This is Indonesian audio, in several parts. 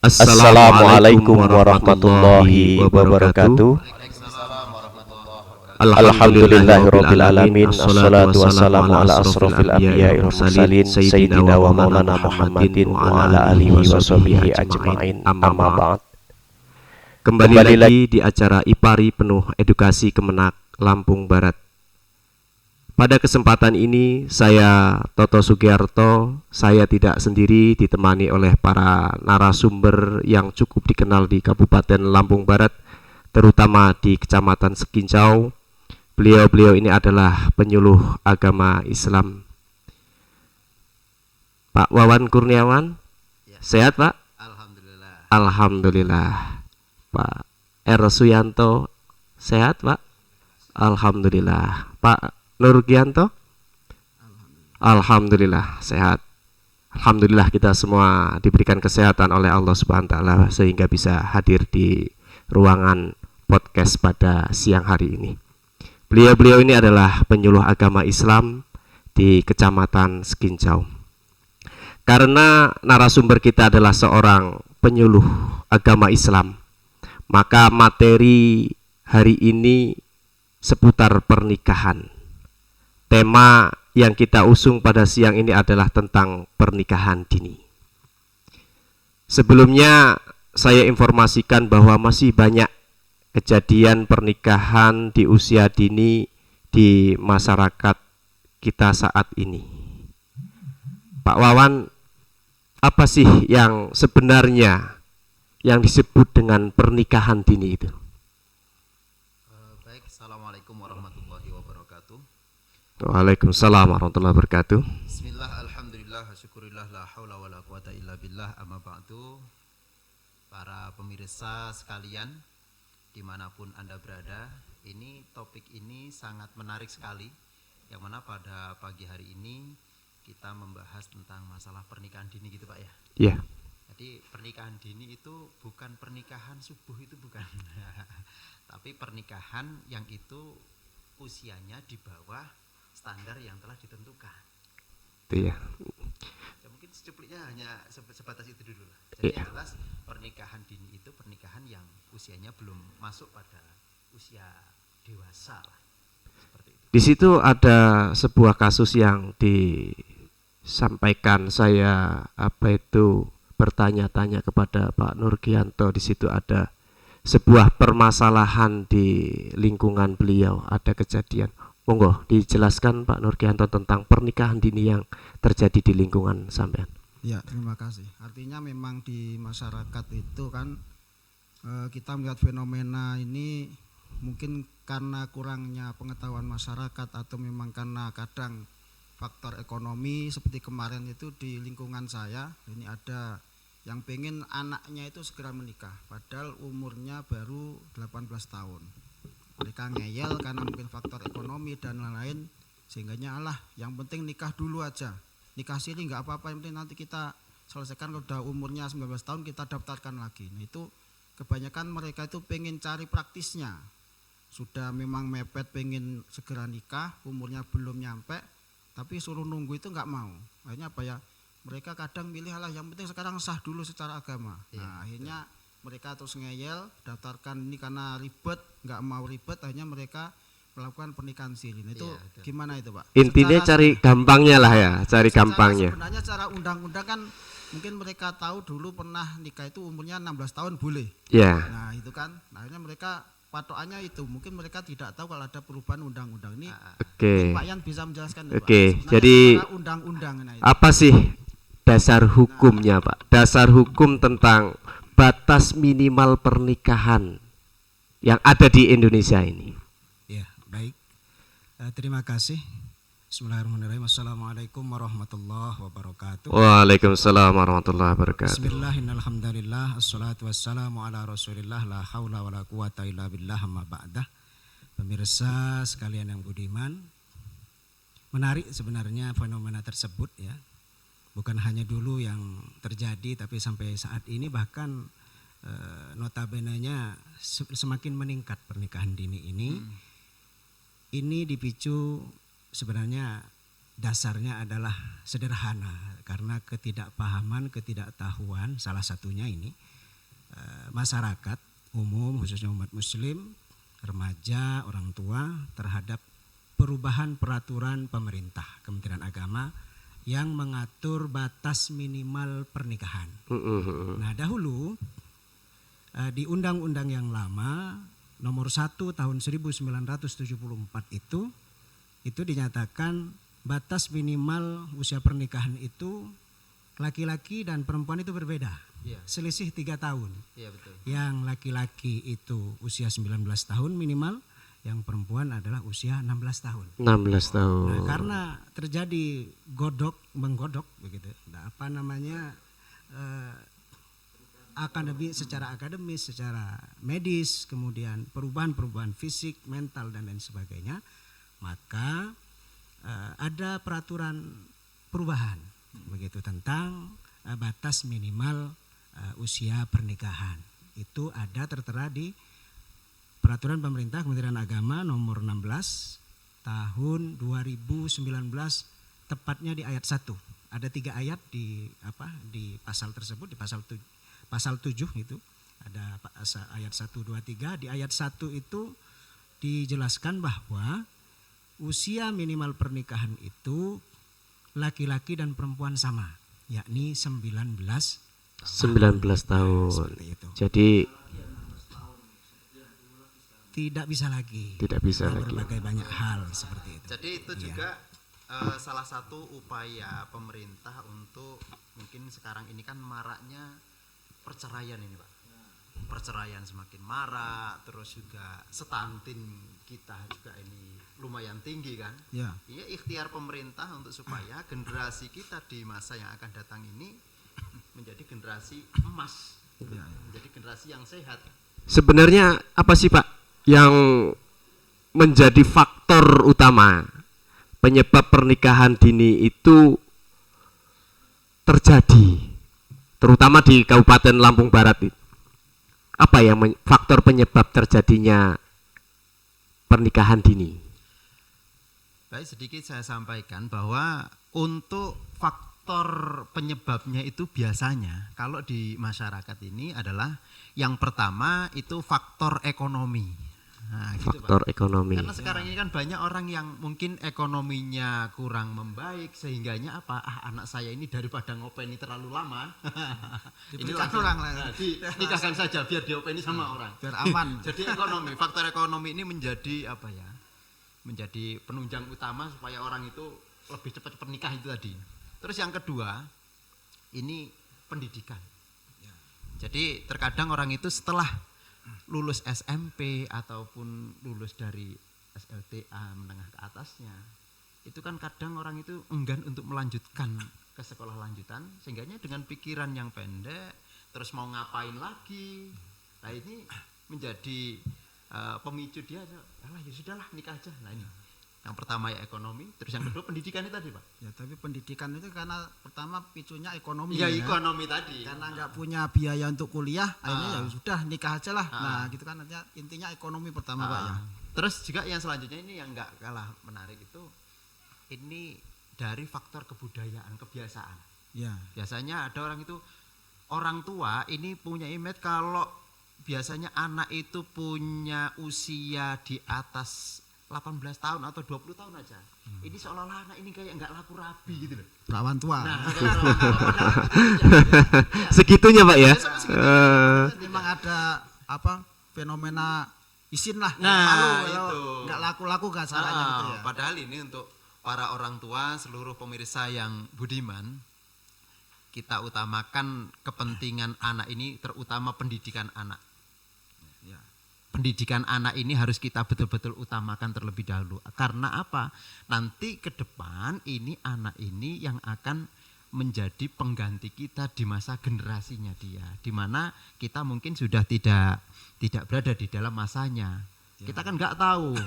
Assalamualaikum warahmatullahi wabarakatuh. Alhamdulillahirabbil alamin. Assalatu wassalamu ala asrofil anbiya'i wal mursalin sayyidina wa maulana Muhammadin wa ala alihi wa sahbihi ajma'in. Amma ba'd. Kembali lagi di acara IPARI Penuh Edukasi Kemenak Lampung Barat. Pada kesempatan ini saya Toto Sugiarto, saya tidak sendiri, ditemani oleh para narasumber yang cukup dikenal di Kabupaten Lampung Barat, terutama di Kecamatan Sekincau. Beliau ini adalah penyuluh agama Islam. Pak Wawan Kurniawan, ya. Sehat Pak? Alhamdulillah. Alhamdulillah. Pak R. Suyanto, sehat Pak? Alhamdulillah. Pak Nurgianto? Alhamdulillah sehat. Alhamdulillah kita semua diberikan kesehatan oleh Allah Subhanahu wa taala sehingga bisa hadir di ruangan podcast pada siang hari ini. Beliau ini adalah penyuluh agama Islam di Kecamatan Sekincau. Karena narasumber kita adalah seorang penyuluh agama Islam, maka materi hari ini seputar pernikahan. Tema yang kita usung pada siang ini adalah tentang pernikahan dini. Sebelumnya saya informasikan bahwa masih banyak kejadian pernikahan di usia dini di masyarakat kita saat ini. Pak Wawan, apa sih yang sebenarnya yang disebut dengan pernikahan dini itu? Baik, Assalamualaikum warahmatullahi wabarakatuh. Waalaikumsalam warahmatullahi wabarakatuh. Bismillah, alhamdulillah, syukurillah, la haula wa la quwata illa billah, amma ba'du. Para pemirsa sekalian, dimanapun Anda berada, ini topik ini sangat menarik sekali, yang mana pada pagi hari ini kita membahas tentang masalah pernikahan dini gitu Pak ya. Iya. Jadi pernikahan dini itu bukan pernikahan subuh, itu bukan. Tapi pernikahan yang itu usianya di bawah standar yang telah ditentukan. Iya. Ya, mungkin secupliknya hanya sebatas itu dulu lah. Jadi Iya. yang jelas pernikahan dini itu pernikahan yang usianya belum masuk pada usia dewasa lah. Seperti itu. Di situ ada sebuah kasus yang disampaikan, saya bertanya-tanya kepada Pak Nurgianto. Di situ ada sebuah permasalahan di lingkungan beliau, ada kejadian. Monggo dijelaskan Pak Nurgianto tentang pernikahan dini yang terjadi di lingkungan sampean. Ya, terima kasih. Artinya memang di masyarakat itu kan kita melihat fenomena ini mungkin karena kurangnya pengetahuan masyarakat atau memang karena kadang faktor ekonomi. Seperti kemarin itu di lingkungan saya ini ada yang pengen anaknya itu segera menikah padahal umurnya baru 18 tahun. Mereka ngeyel karena mungkin faktor ekonomi dan lain-lain, sehingganya yang penting nikah dulu aja, nikah siri nggak apa-apa, yang penting nanti kita selesaikan kalau udah umurnya 19 tahun kita daftarkan lagi. Nah itu kebanyakan mereka itu pengen cari praktisnya, sudah memang mepet pengen segera nikah, umurnya belum nyampe tapi suruh nunggu itu nggak mau. Akhirnya apa ya, mereka kadang milih yang penting sekarang sah dulu secara agama. Nah akhirnya mereka terus ngeyel, daftarkan ini karena ribet, nggak mau ribet, akhirnya mereka melakukan pernikahan siri. Nah, itu gimana itu Pak? Intinya cari gampangnya lah ya, cari gampangnya. Sebenarnya secara undang-undang kan mungkin mereka tahu dulu pernah nikah itu umurnya 16 tahun boleh. Ya. Nah itu kan, akhirnya mereka patokannya itu, mungkin mereka tidak tahu kalau ada perubahan undang-undang ini. Oke. Pak Yan bisa menjelaskan. Oke. Jadi undang-undang apa sih dasar hukumnya Pak? Dasar hukum tentang batas minimal pernikahan yang ada di Indonesia ini. Ya, baik. Terima kasih. Bismillahirrahmanirrahim. Assalamualaikum warahmatullahi wabarakatuh. Waalaikumsalam warahmatullahi wabarakatuh. Bismillahirrahmanirrahim. Assalatu wassalamu ala rasulillah, la haula wa la quwata illa billah, amma ba'dah. Pemirsa sekalian yang budiman, menarik sebenarnya fenomena tersebut ya. Bukan hanya dulu yang terjadi, tapi sampai saat ini bahkan notabene-nya semakin meningkat pernikahan dini ini. Ini dipicu sebenarnya dasarnya adalah sederhana karena ketidakpahaman, ketidaktahuan salah satunya ini masyarakat umum khususnya umat muslim, remaja, orang tua terhadap perubahan peraturan pemerintah Kementerian Agama yang mengatur batas minimal pernikahan. Nah, dahulu di undang-undang yang lama nomor 1 tahun 1974 itu dinyatakan batas minimal usia pernikahan itu laki-laki dan perempuan itu berbeda. Iya. Selisih 3 tahun. Iya betul. Yang laki-laki itu usia 19 tahun minimal, yang perempuan adalah usia 16 tahun. 16 tahun. Nah, karena terjadi menggodok begitu. Nah, secara akademis, secara medis, kemudian perubahan-perubahan fisik, mental dan lain sebagainya, maka ada peraturan perubahan begitu tentang batas minimal usia pernikahan. Itu ada tertera di peraturan pemerintah Kementerian Agama nomor 16 tahun 2019, tepatnya di ayat 1. Ada 3 ayat di pasal tersebut, di pasal 7 itu ada ayat 1, 2, 3. Di ayat 1 itu dijelaskan bahwa usia minimal pernikahan itu laki-laki dan perempuan sama, yakni 19 tahun. Seperti itu. Jadi tidak bisa lagi. Berbagai banyak hal seperti itu. Jadi itu juga salah satu upaya pemerintah untuk, mungkin sekarang ini kan maraknya perceraian ini Pak. Perceraian semakin marak, terus juga stunting kita juga ini lumayan tinggi kan. Ya. Ini ikhtiar pemerintah untuk supaya generasi kita di masa yang akan datang ini menjadi generasi emas, menjadi generasi yang sehat. sebenarnya apa sih Pak yang menjadi faktor utama penyebab pernikahan dini itu terjadi, terutama di Kabupaten Lampung Barat itu? Apa yang faktor penyebab terjadinya pernikahan dini? Baik, sedikit saya sampaikan bahwa untuk faktor penyebabnya itu biasanya kalau di masyarakat ini adalah yang pertama itu faktor ekonomi. Nah, gitu, Faktor Pak. ekonomi. Karena sekarang ini kan banyak orang yang mungkin ekonominya kurang membaik, sehingganya apa? Anak saya ini daripada ngopeni terlalu lama, ini langsung nikahkan saja biar diopeni sama orang, Biar aman. Jadi ekonomi, faktor ekonomi ini menjadi apa ya? Menjadi penunjang utama supaya orang itu lebih cepat nikah itu tadi. Terus yang kedua, ini pendidikan. Jadi terkadang orang itu setelah lulus SMP ataupun lulus dari SLTA menengah ke atasnya, itu kan kadang orang itu enggan untuk melanjutkan ke sekolah lanjutan, sehingganya dengan pikiran yang pendek, terus mau ngapain lagi. Nah ini menjadi pemicu dia, ya sudahlah nikah aja. Nah ini yang pertama ya ekonomi, terus yang kedua pendidikan itu tadi Pak. Ya, tapi pendidikan itu karena pertama picunya ekonomi. Ya ekonomi tadi. Karena nggak punya biaya untuk kuliah, akhirnya ya sudah nikah aja lah. Nah, gitu kan artinya intinya ekonomi pertama Pak ya. Terus juga yang selanjutnya ini yang nggak kalah menarik itu, ini dari faktor kebudayaan, kebiasaan. Ya. Biasanya ada orang itu, orang tua ini punya image kalau biasanya anak itu punya usia di atas 18 tahun atau 20 tahun aja. Ini seolah-olah anak ini kayak nggak laku rabi gitu loh. Perawan tua. Nah, Segitunya Pak ya. Memang ada fenomena isin lah. Nah, malu, itu. Nggak laku-laku kasarnya gitu ya. Padahal ini untuk para orang tua, seluruh pemirsa yang budiman, kita utamakan kepentingan anak ini, terutama pendidikan anak. Ya. Pendidikan anak ini harus kita betul-betul utamakan terlebih dahulu. Karena apa? Nanti ke depan ini anak ini yang akan menjadi pengganti kita di masa generasinya dia, di mana kita mungkin sudah tidak berada di dalam masanya. Ya. Kita kan nggak tahu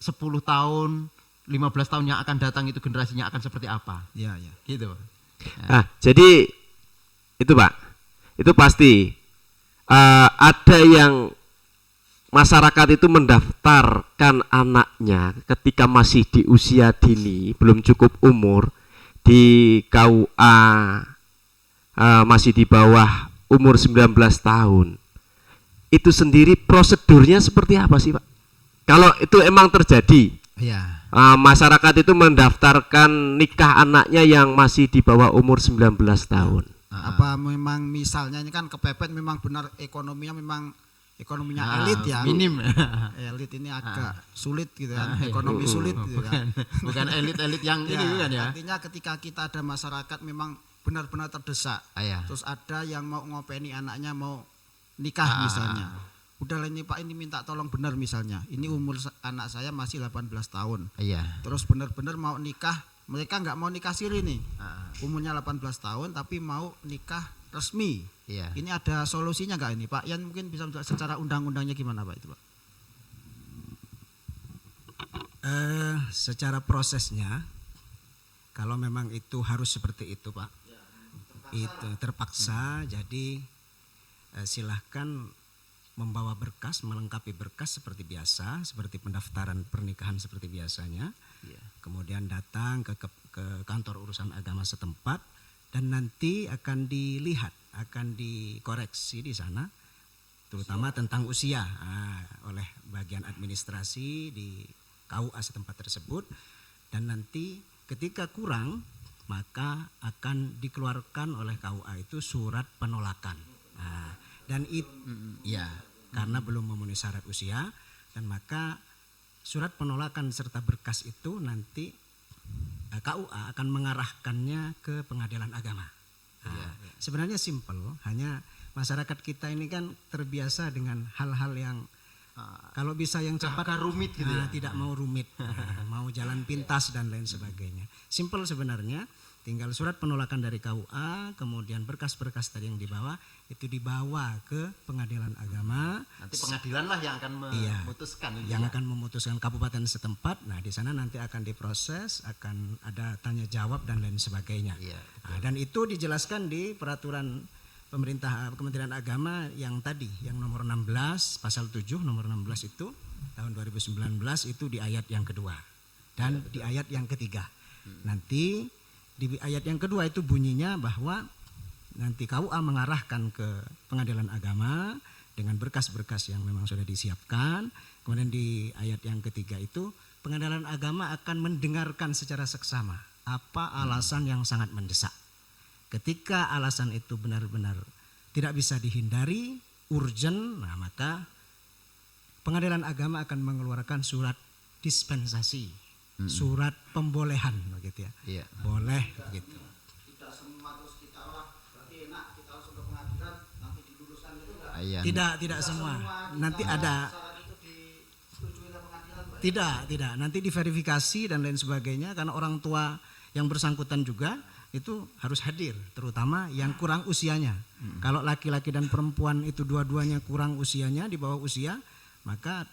10 tahun, 15 tahun yang akan datang itu generasinya akan seperti apa. Ya, ya. Gitu. Nah, jadi itu Pak, itu pasti ada yang masyarakat itu mendaftarkan anaknya ketika masih di usia dini, belum cukup umur, di KUA masih di bawah umur 19 tahun. itu sendiri prosedurnya seperti apa sih Pak? Kalau itu emang terjadi, Ya. masyarakat itu mendaftarkan nikah anaknya yang masih di bawah umur 19 tahun. Apa memang misalnya ini kan kepepet memang benar ekonominya elit ya. Minim. Elit ini agak sulit gitu kan. Ekonomi sulit gitu kan. Bukan elit-elit yang Ya, ini kan ya. artinya ketika kita ada masyarakat memang benar-benar terdesak. Ya. Terus ada yang mau ngopeni anaknya mau nikah misalnya. Udah lah ini Pak ini minta tolong benar misalnya. Ini umur anak saya masih 18 tahun. Iya. Terus benar-benar mau nikah, mereka nggak mau nikah siri nih. Umurnya 18 tahun tapi mau nikah resmi. Iya. Ini ada solusinya nggak ini Pak? Yang mungkin bisa secara undang-undangnya gimana Pak itu Pak? Secara prosesnya, kalau memang itu harus seperti itu Pak, itu terpaksa, jadi silahkan membawa berkas, melengkapi berkas seperti biasa, seperti pendaftaran pernikahan seperti biasanya. Kemudian datang ke kantor urusan agama setempat dan nanti akan dilihat, akan dikoreksi di sana, terutama tentang usia oleh bagian administrasi di KUA setempat tersebut, dan nanti ketika kurang maka akan dikeluarkan oleh KUA itu surat penolakan. Dan itu ya karena belum memenuhi syarat usia, dan maka surat penolakan serta berkas itu nanti KUA akan mengarahkannya ke pengadilan agama. Sebenarnya simpel, hanya masyarakat kita ini kan terbiasa dengan hal-hal yang kalau bisa yang cepat rumit gitu ya. Tidak mau rumit, mau jalan pintas dan lain sebagainya. Simpel sebenarnya. Tinggal surat penolakan dari KUA, kemudian berkas-berkas tadi yang dibawa, itu dibawa ke pengadilan agama. Nanti pengadilan lah yang akan memutuskan. Yang akan memutuskan kabupaten setempat. Nah di sana nanti akan diproses, akan ada tanya jawab dan lain sebagainya. Dan itu dijelaskan di peraturan pemerintah Kementerian Agama yang tadi, yang nomor 16, pasal 7 nomor 16 itu, tahun 2019 itu di ayat yang kedua. Dan di ayat yang ketiga. Nanti di ayat yang kedua itu bunyinya bahwa nanti KUA mengarahkan ke pengadilan agama dengan berkas-berkas yang memang sudah disiapkan. Kemudian di ayat yang ketiga itu pengadilan agama akan mendengarkan secara seksama apa alasan yang sangat mendesak. Ketika alasan itu benar-benar tidak bisa dihindari, urgent, nah maka pengadilan agama akan mengeluarkan surat dispensasi. Surat pembolehan begitu ya. Boleh gitu. Tidak semua terus kita berarti enak kita langsung ke pengadilan nanti diluluskan itu enggak? Tidak semua. Nanti ada tidak. Nanti diverifikasi dan lain sebagainya karena orang tua yang bersangkutan juga itu harus hadir, terutama yang kurang usianya. Kalau laki-laki dan perempuan itu dua-duanya kurang usianya, di bawah usia, maka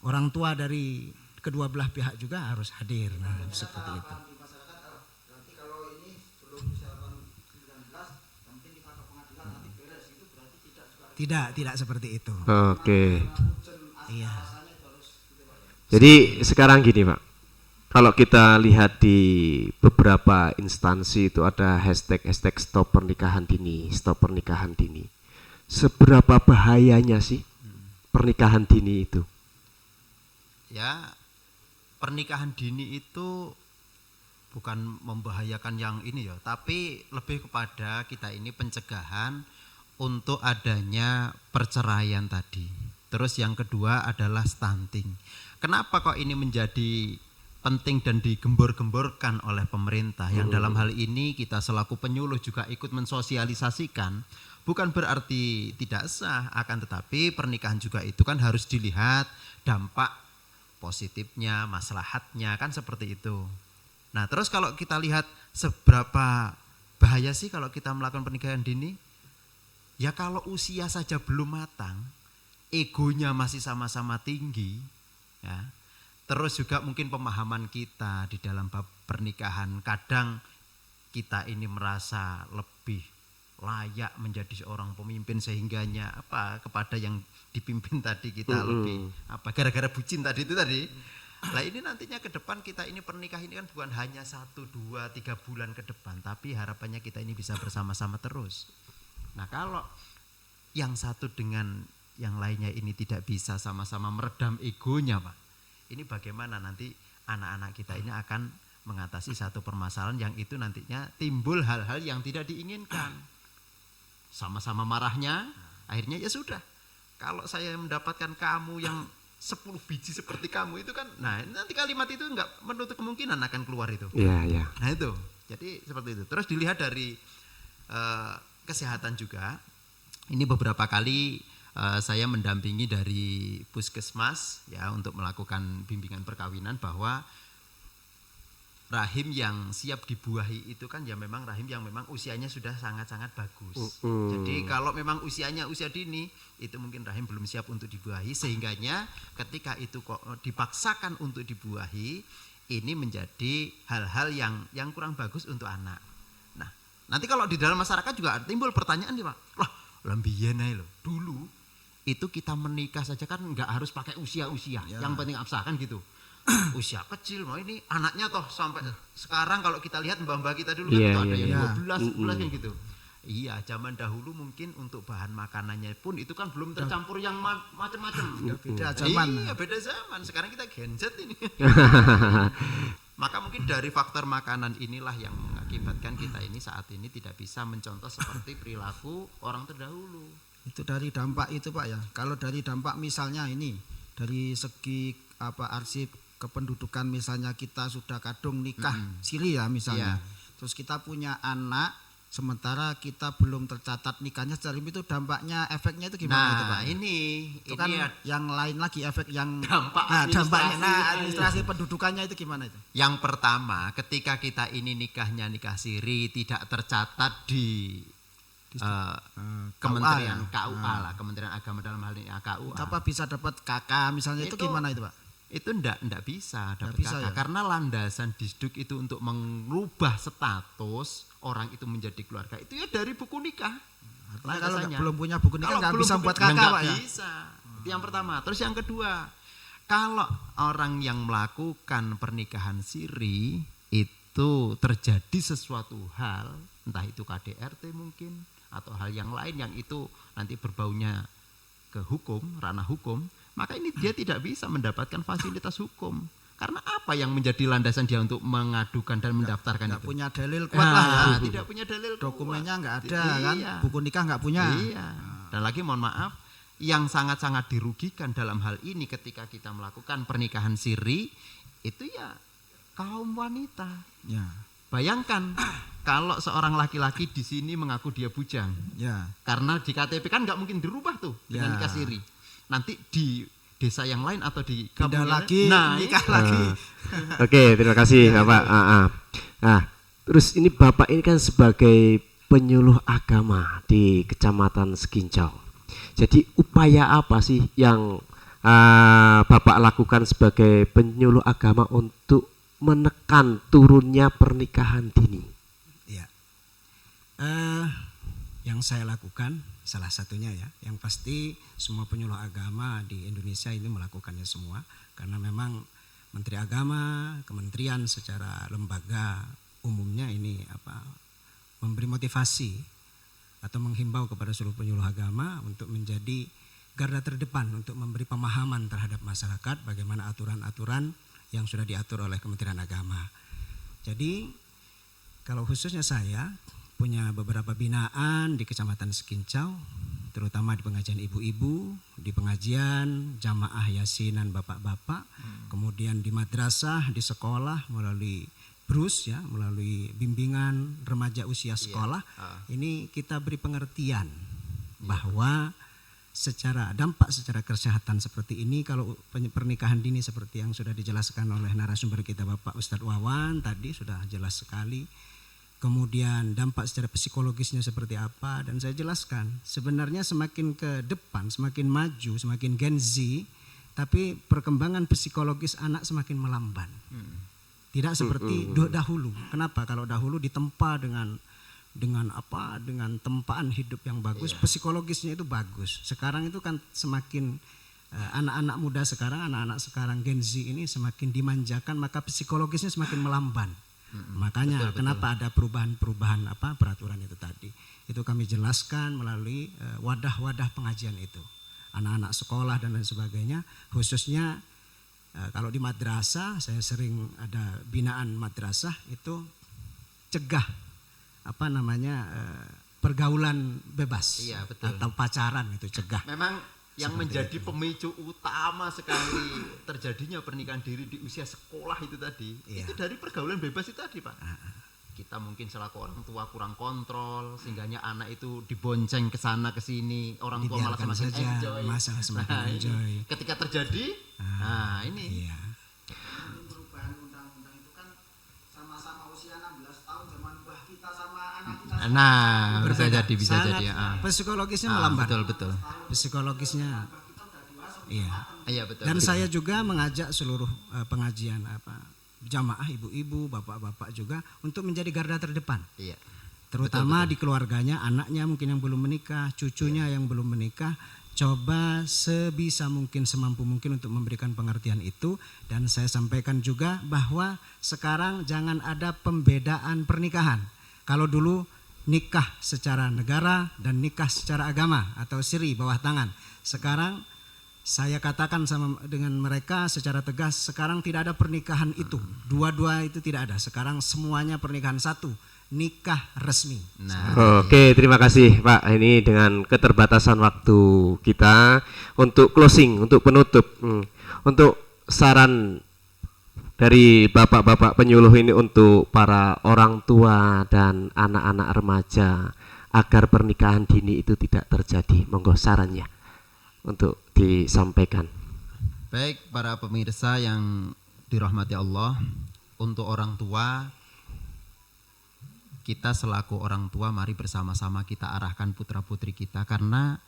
orang tua dari kedua belah pihak juga harus hadir. Nah, seperti itu. Berarti kalau ini belum usia 19 nanti kita ke pengadilan nanti beres itu berarti Tidak seperti itu. Oke. Iya. Jadi sekarang gini Pak, kalau kita lihat di beberapa instansi itu ada hashtag stop pernikahan dini, stop pernikahan dini. Seberapa bahayanya sih pernikahan dini itu? Ya, pernikahan dini itu bukan membahayakan yang ini ya, tapi lebih kepada kita ini pencegahan untuk adanya perceraian tadi. Terus yang kedua adalah stunting. Kenapa kok ini menjadi penting dan digembor-gemborkan oleh pemerintah yang dalam hal ini kita selaku penyuluh juga ikut mensosialisasikan, bukan berarti tidak sah, akan tetapi pernikahan juga itu kan harus dilihat dampak positifnya, maslahatnya, kan seperti itu. Nah terus kalau kita lihat seberapa bahaya sih kalau kita melakukan pernikahan dini, ya kalau usia saja belum matang, egonya masih sama-sama tinggi, ya. Terus juga mungkin pemahaman kita di dalam bab pernikahan, kadang kita ini merasa lebih layak menjadi seorang pemimpin sehingganya kepada yang dipimpin tadi kita lebih gara-gara bucin tadi itu tadi. Nah ini nantinya ke depan kita ini pernikahan ini kan bukan hanya 1, 2, 3 bulan ke depan, tapi harapannya kita ini bisa bersama-sama terus. Nah kalau yang satu dengan yang lainnya ini tidak bisa sama-sama meredam egonya, Pak. Ini bagaimana nanti anak-anak kita ini akan mengatasi satu permasalahan yang itu nantinya timbul hal-hal yang tidak diinginkan. Sama-sama marahnya, akhirnya ya sudah. Kalau saya mendapatkan kamu yang 10 biji seperti kamu itu kan, nah nanti kalimat itu enggak menutup kemungkinan akan keluar itu. Iya, iya. Nah itu, jadi seperti itu. Terus dilihat dari kesehatan juga, ini beberapa kali saya mendampingi dari puskesmas ya untuk melakukan bimbingan perkawinan, bahwa rahim yang siap dibuahi itu kan ya memang rahim yang memang usianya sudah sangat-sangat bagus. Jadi kalau memang usianya usia dini, itu mungkin rahim belum siap untuk dibuahi, sehingganya ketika itu kok dipaksakan untuk dibuahi, ini menjadi hal-hal yang kurang bagus untuk anak. Nah, nanti kalau di dalam masyarakat juga timbul pertanyaan nih Pak, lah lambiyen ae lho, dulu itu kita menikah saja kan nggak harus pakai usia-usia, yang penting absah kan gitu. Usia kecil, mau ini anaknya toh sampai sekarang kalau kita lihat mbah-mbah kita dulu kan itu ada yang 12 kan gitu. Iya, zaman dahulu mungkin untuk bahan makanannya pun itu kan belum tercampur yang macam-macam. Beda zaman. Iya, beda zaman. Sekarang kita Gen Z ini. Maka mungkin dari faktor makanan inilah yang mengakibatkan kita ini saat ini tidak bisa mencontoh seperti perilaku orang terdahulu. Itu dari dampak itu Pak ya. Kalau dari dampak misalnya ini dari segi arsip kependudukan, misalnya kita sudah kadung nikah siri ya misalnya. Terus kita punya anak sementara kita belum tercatat nikahnya secara itu, dampaknya efeknya itu gimana itu Pak? Itu kan yang lain lagi efek yang dampaknya administrasi pendudukannya itu gimana itu? Yang pertama, ketika kita ini nikahnya nikah siri tidak tercatat di Kementerian KUA lah, Kementerian Agama dalam hal ini KUA. Apa bisa dapat KK misalnya itu gimana itu Pak? Itu enggak bisa dapat KK ya? karena landasan Disduk itu untuk mengubah status orang itu menjadi keluarga itu ya dari buku nikah. Kalau belum punya buku nikah nggak bisa buat KK Pak ya? Bisa. Itu yang pertama. Terus yang kedua, kalau orang yang melakukan pernikahan siri itu terjadi sesuatu hal, entah itu KDRT mungkin atau hal yang lain yang itu nanti berbaunya ke hukum, ranah hukum, maka ini dia tidak bisa mendapatkan fasilitas hukum. Karena apa yang menjadi landasan dia untuk mengadukan dan mendaftarkan itu? Punya dalil kuat lah ya. Tidak punya dalil kuat. Dokumennya nggak ada kan, buku nikah nggak punya. Iya. Dan lagi mohon maaf, yang sangat-sangat dirugikan dalam hal ini ketika kita melakukan pernikahan siri itu ya kaum wanita. Ya. Bayangkan kalau seorang laki-laki di sini mengaku dia bujang, karena di KTP kan nggak mungkin dirubah tuh dengan nikah siri. Nanti di desa yang lain atau di kampung lagi, nikah lagi. Oke, terima kasih Bapak. Nah, terus ini Bapak ini kan sebagai penyuluh agama di Kecamatan Sekincau. Jadi upaya apa sih yang Bapak lakukan sebagai penyuluh agama untuk menekan turunnya pernikahan dini? Ya, yang saya lakukan salah satunya ya, yang pasti semua penyuluh agama di Indonesia ini melakukannya semua, karena memang Menteri Agama, kementerian secara lembaga umumnya ini memberi motivasi atau menghimbau kepada seluruh penyuluh agama untuk menjadi garda terdepan untuk memberi pemahaman terhadap masyarakat bagaimana aturan-aturan yang sudah diatur oleh Kementerian Agama. Jadi kalau khususnya saya punya beberapa binaan di Kecamatan Sekincau, terutama di pengajian ibu-ibu, di pengajian jamaah yasinan bapak-bapak, kemudian di madrasah, di sekolah melalui BRUS ya, melalui bimbingan remaja usia sekolah. Ini kita beri pengertian bahwa dampak secara kesehatan seperti ini, kalau pernikahan dini seperti yang sudah dijelaskan oleh narasumber kita Bapak Ustadz Wawan tadi sudah jelas sekali. Kemudian dampak secara psikologisnya seperti apa, dan saya jelaskan sebenarnya semakin ke depan, semakin maju, semakin Gen Z, tapi perkembangan psikologis anak semakin melamban. Tidak seperti dahulu. Kenapa? Kalau dahulu ditempa dengan tempaan hidup yang bagus, psikologisnya itu bagus. Sekarang itu kan semakin anak-anak muda sekarang, anak-anak sekarang Gen Z ini semakin dimanjakan, maka psikologisnya semakin melamban. Makanya kenapa ada perubahan-perubahan peraturan itu tadi. Itu kami jelaskan melalui wadah-wadah pengajian itu. anak-anak sekolah dan lain sebagainya, khususnya kalau di madrasah saya sering ada binaan madrasah itu cegah pergaulan bebas. Iya, betul. Atau pacaran itu cegah. Memang yang menjadi pemicu utama sekali terjadinya pernikahan dini di usia sekolah itu tadi, itu dari pergaulan bebas itu tadi, Pak. Kita mungkin selaku orang tua kurang kontrol sehingganya anak itu dibonceng ke sana ke sini, orang tua malah semakin enjoy. Masalah semakin enjoy. Ketika terjadi, ini. Iya. Perubahan undang-undang itu kan sama-sama usia 16 tahun zaman mbah kita sama anak kita. Nah, bisa jadi ya. Psikologisnya melambat. Betul. Psikologisnya. Iya. Iya, betul. Dan saya juga mengajak seluruh pengajian jamaah ibu-ibu, bapak-bapak juga untuk menjadi garda terdepan. Iya. Terutama di keluarganya, anaknya mungkin yang belum menikah, cucunya yang belum menikah, coba sebisa mungkin, semampu mungkin untuk memberikan pengertian itu. Dan saya sampaikan juga bahwa sekarang jangan ada pembedaan pernikahan. Kalau dulu nikah secara negara dan nikah secara agama atau siri bawah tangan. Sekarang saya katakan dengan mereka secara tegas, sekarang tidak ada pernikahan itu. Dua-dua itu tidak ada. Sekarang semuanya pernikahan satu, nikah resmi. Oke, terima kasih Pak. Ini dengan keterbatasan waktu kita untuk closing, untuk penutup, untuk saran dari bapak-bapak penyuluh ini untuk para orang tua dan anak-anak remaja agar pernikahan dini itu tidak terjadi. Monggo sarannya untuk disampaikan. Baik para pemirsa yang dirahmati Allah, untuk orang tua, kita selaku orang tua mari bersama-sama kita arahkan putra-putri kita, karena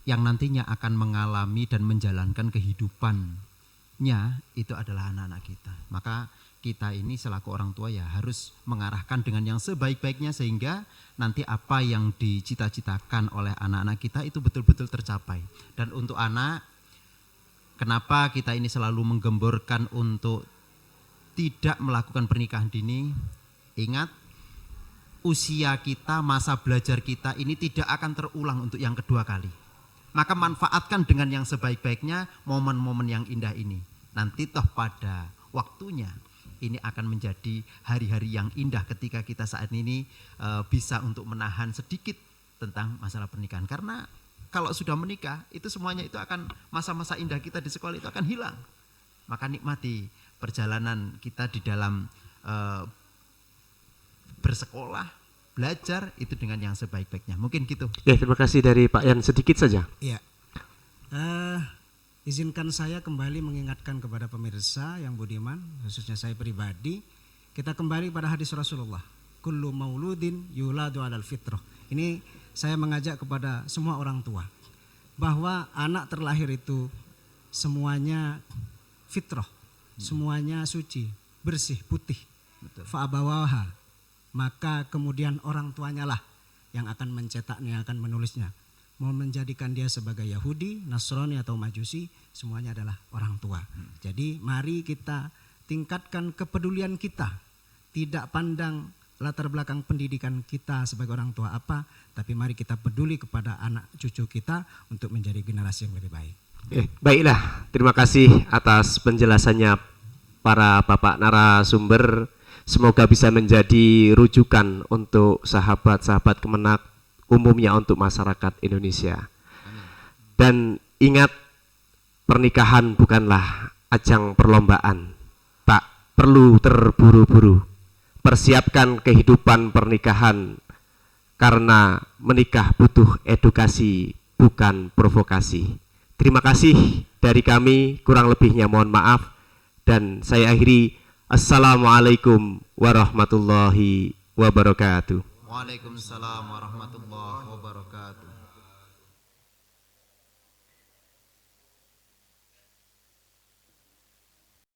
yang nantinya akan mengalami dan menjalankan kehidupannya itu adalah anak-anak kita. Maka kita ini selaku orang tua ya harus mengarahkan dengan yang sebaik-baiknya sehingga nanti apa yang dicita-citakan oleh anak-anak kita itu betul-betul tercapai. Dan untuk anak, kenapa kita ini selalu menggemborkan untuk tidak melakukan pernikahan dini? Ingat, usia kita, masa belajar kita ini tidak akan terulang untuk yang kedua kali. Maka manfaatkan dengan yang sebaik-baiknya momen-momen yang indah ini. Nanti toh pada waktunya ini akan menjadi hari-hari yang indah ketika kita saat ini bisa untuk menahan sedikit tentang masalah pernikahan. Karena kalau sudah menikah itu semuanya itu akan, masa-masa indah kita di sekolah itu akan hilang. Maka nikmati perjalanan kita di dalam bersekolah, belajar itu dengan yang sebaik-baiknya. Mungkin gitu. Ya, terima kasih dari Pak Yan, sedikit saja. Iya. Izinkan saya kembali mengingatkan kepada pemirsa yang budiman, khususnya saya pribadi, kita kembali pada hadis Rasulullah. Kullu mauludin yuladu alal fitrah. Ini saya mengajak kepada semua orang tua bahwa anak terlahir itu semuanya fitrah, semuanya suci, bersih, putih. Fa'abawaha, maka kemudian orang tuanya lah yang akan mencetaknya, yang akan menulisnya. Mau menjadikan dia sebagai Yahudi, Nasrani atau Majusi, semuanya adalah orang tua. Jadi mari kita tingkatkan kepedulian kita, tidak pandang latar belakang pendidikan kita sebagai orang tua apa, tapi mari kita peduli kepada anak cucu kita untuk menjadi generasi yang lebih baik. Baiklah, terima kasih atas penjelasannya para bapak narasumber. Semoga bisa menjadi rujukan untuk sahabat-sahabat Kemenak, umumnya untuk masyarakat Indonesia. Dan ingat, pernikahan bukanlah ajang perlombaan. Tak perlu terburu-buru. Persiapkan kehidupan pernikahan, karena menikah butuh edukasi, bukan provokasi. Terima kasih dari kami, kurang lebihnya mohon maaf. Dan saya akhiri, Assalamualaikum warahmatullahi wabarakatuh. Waalaikumsalam warahmatullahi wabarakatuh.